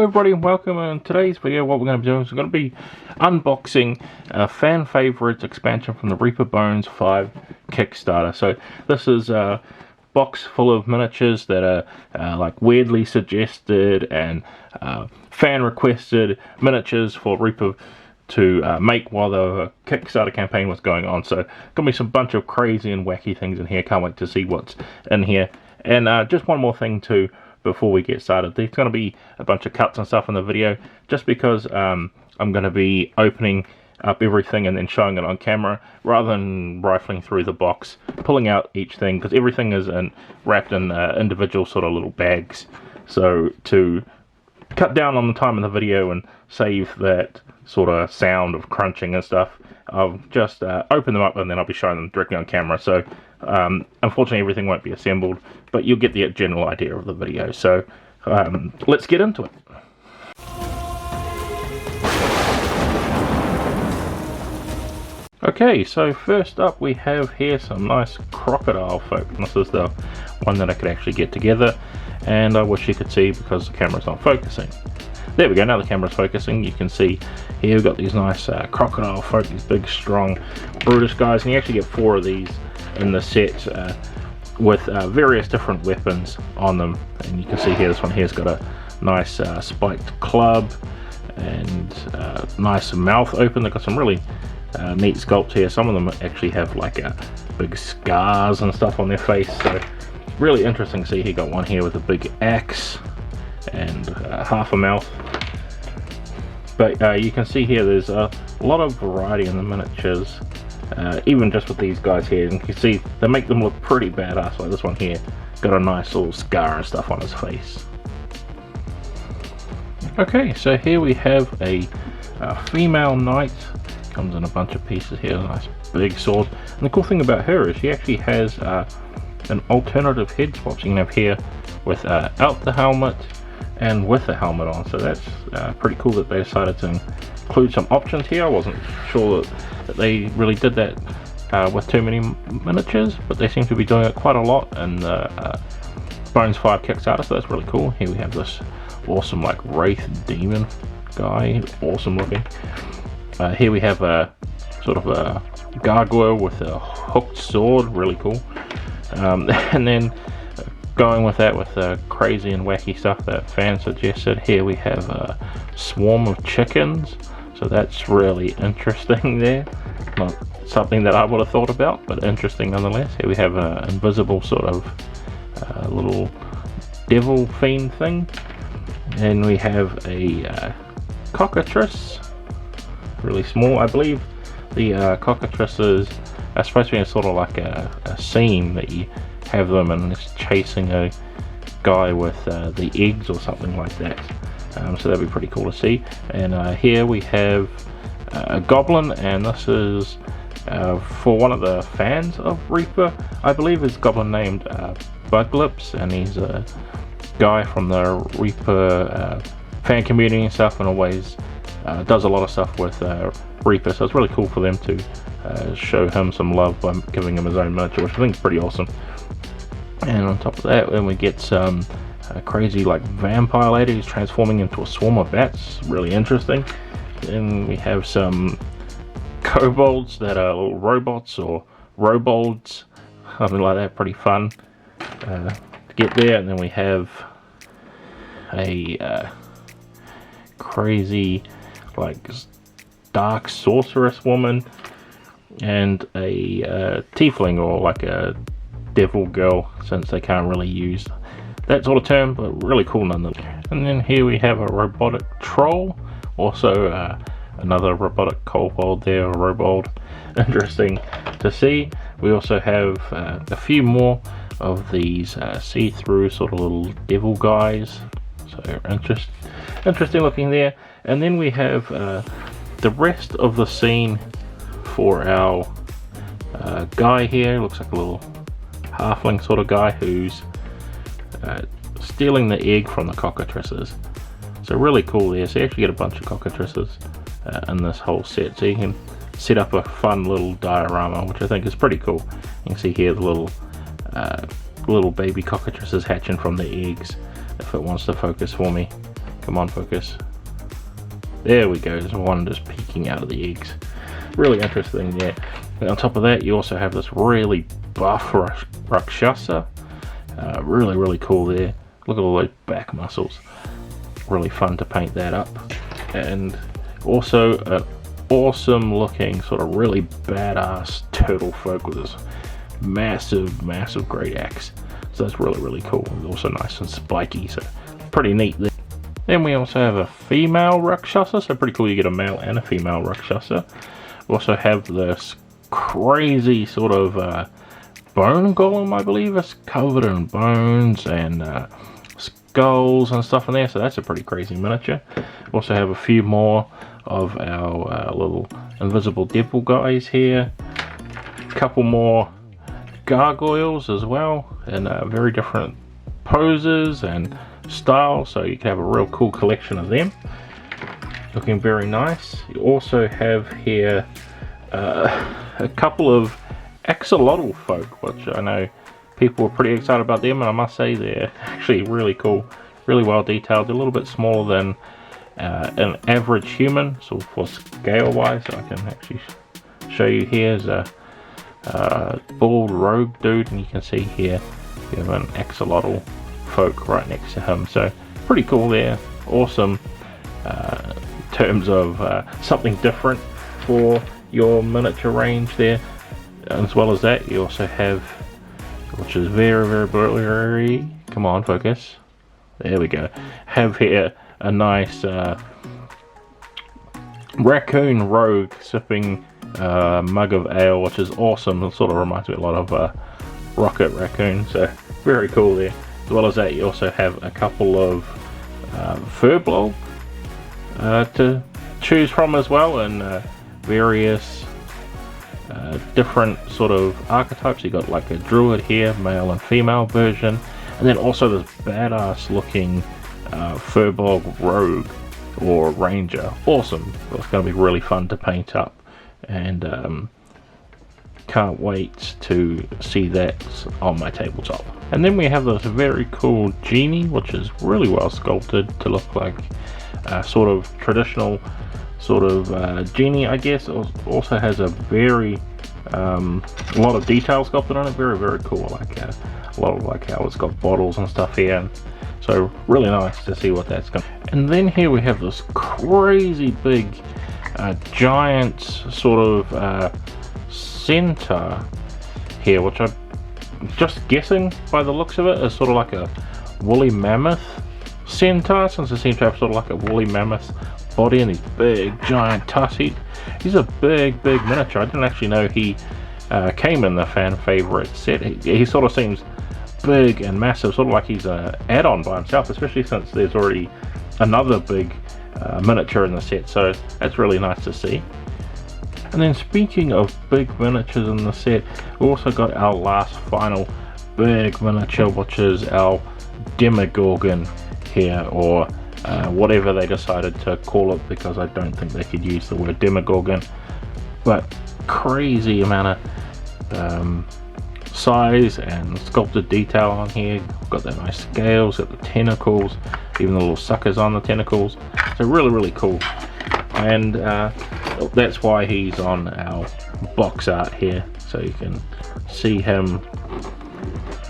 everybody and welcome. In today's video what we're going to be doing is we're going to be unboxing a fan favorites expansion from the Reaper Bones 5 Kickstarter. So this is a box full of miniatures that are like weirdly suggested and fan requested miniatures for Reaper to make while the Kickstarter campaign was going on. So gonna be some bunch of crazy and wacky things in here. Can't wait to see what's in here. And just one more thing too before we get started, there's going to be a bunch of cuts and stuff in the video just because I'm going to be opening up everything and then showing it on camera rather than rifling through the box, pulling out each thing, because everything is wrapped in individual sort of little bags. So to cut down on the time in the video and save that sort of sound of crunching and stuff, I'll just open them up and then I'll be showing them directly on camera. So unfortunately everything won't be assembled, but you'll get the general idea of the video. So let's get into it. Okay, so first up we have here some nice crocodile folk. This is the one that I could actually get together, and I wish you could see because the camera's not focusing. There we go, now the camera's focusing. You can see here we've got these nice crocodile folk, these big strong brutish guys, and you actually get 4 of these in the set with various different weapons on them. And you can see here, this one here's got a nice spiked club and nice mouth open. They've got some really neat sculpts here. Some of them actually have like big scars and stuff on their face, so really interesting to see. He got one here with a big axe and half a mouth. But you can see here there's a lot of variety in the miniatures, even just with these guys here. And you can see they make them look pretty badass. Like this one here got a nice little scar and stuff on his face. Okay, so here we have a female knight. Comes in a bunch of pieces here, a nice big sword. And the cool thing about her is she actually has an alternative head swap. So you can have here without the helmet and with the helmet on. So that's pretty cool that they decided to include some options here. I wasn't sure that they really did that with too many miniatures, but they seem to be doing it quite a lot in the Bones 5 Kickstarter, so that's really cool. Here we have this awesome like wraith demon guy, awesome looking. Here we have a sort of a gargoyle with a hooked sword, really cool. And then going with that with crazy and wacky stuff that fans suggested, here we have a swarm of chickens. So that's really interesting there. Not something that I would have thought about, but interesting nonetheless. Here we have an invisible sort of little devil fiend thing. And we have a cockatrice, really small. I believe the cockatrices are supposed to be sort of like a scene that you have them and it's chasing a guy with the eggs or something like that. So that'd be pretty cool to see. And here we have a goblin, and this is for one of the fans of Reaper. I believe is goblin named Buglips, and he's a guy from the Reaper fan community and stuff, and always does a lot of stuff with Reaper. So it's really cool for them to show him some love by giving him his own miniature, which I think is pretty awesome. And on top of that, when we get some crazy like vampire lady who's transforming into a swarm of bats, really interesting. Then we have some kobolds that are little robots or robolds, something like that, pretty fun to get there. And then we have a crazy like dark sorceress woman and a tiefling, or like a devil girl, since they can't really use that sort of term, but really cool nonetheless. And then here we have a robotic troll, also another robotic kobold there, a robold. Interesting to see. We also have a few more of these see-through sort of little devil guys, so interesting looking there. And then we have the rest of the scene for our guy here. Looks like a little halfling sort of guy who's stealing the egg from the cockatrices. So really cool there. So you actually get a bunch of cockatrices in this whole set, so you can set up a fun little diorama, which I think is pretty cool. You can see here the little baby cockatrices hatching from the eggs, if it wants to focus for me. Come on, focus. There we go, there's one just peeking out of the eggs. Really interesting there. And on top of that, you also have this really buff Rakshasa. Really cool there. Look at all those back muscles. Really fun to paint that up. And also an awesome looking, sort of really badass turtle folk with this massive great axe. So that's really cool. It's also nice and spiky, so pretty neat there. Then we also have a female Rakshasa, so pretty cool you get a male and a female Rakshasa. We also have this crazy sort of bone golem, I believe. It's covered in bones and skulls and stuff in there, so that's a pretty crazy miniature. We also have a few more of our little invisible devil guys here. A couple more gargoyles as well, in very different poses and styles, so you can have a real cool collection of them. Looking very nice. You also have here a couple of axolotl folk, which I know people were pretty excited about them, and I must say they're actually really cool, really well detailed. They're a little bit smaller than an average human, so for scale wise. So I can actually show you. Here's a bald rogue dude, and you can see here we have an axolotl folk right next to him, so pretty cool there. Awesome in terms of something different for your miniature range there. As well as that, you also have, which is very blurry, come on focus, there we go, have here a nice raccoon rogue sipping a mug of ale, which is awesome. It sort of reminds me a lot of Rocket Raccoon, so very cool there. As well as that, you also have a couple of furbolg to choose from as well, and various different sort of archetypes. You got like a druid here, male and female version, and then also this badass looking furbolg rogue or ranger. Awesome. It's going to be really fun to paint up, and can't wait to see that on my tabletop. And then we have this very cool Genie, which is really well sculpted to look like sort of traditional sort of Genie, I guess. It also has a very a lot of detail sculpted on it. Very cool. Like a lot of like how it's got bottles and stuff here, and so really nice to see what that's going. And then here we have this crazy big giant sort of centaur here, which I'm just guessing by the looks of it is sort of like a woolly mammoth centaur, since it seems to have sort of like a woolly mammoth body and these big giant tusks. He's a big miniature. I didn't actually know he came in the fan favorite set. He sort of seems big and massive, sort of like he's an add-on by himself, especially since there's already another big miniature in the set, so that's really nice to see. And then speaking of big miniatures in the set, we also got our last final big miniature, which is our Demogorgon here, or whatever they decided to call it, because I don't think they could use the word Demogorgon. But crazy amount of size and sculpted detail on here. Got that nice scales, got the tentacles, even the little suckers on the tentacles. So really cool. And that's why he's on our box art here, so you can see him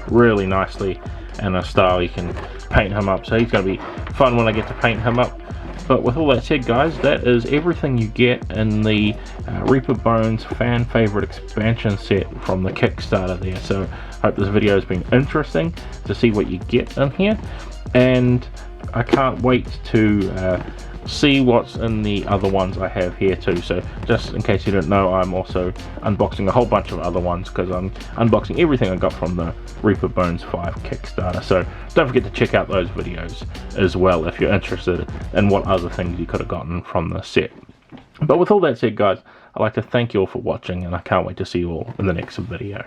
really nicely in a style. You can paint him up, so he's going to be fun when I get to paint him up. But with all that said, guys, that is everything you get in the Reaper Bones fan favorite expansion set from the Kickstarter there. So hope this video has been interesting to see what you get in here, and I can't wait to see what's in the other ones I have here too. So just in case you didn't know, I'm also unboxing a whole bunch of other ones, because I'm unboxing everything I got from the Reaper Bones 5 Kickstarter. So don't forget to check out those videos as well if you're interested in what other things you could have gotten from the set. But with all that said, guys, I'd like to thank you all for watching, and I can't wait to see you all in the next video.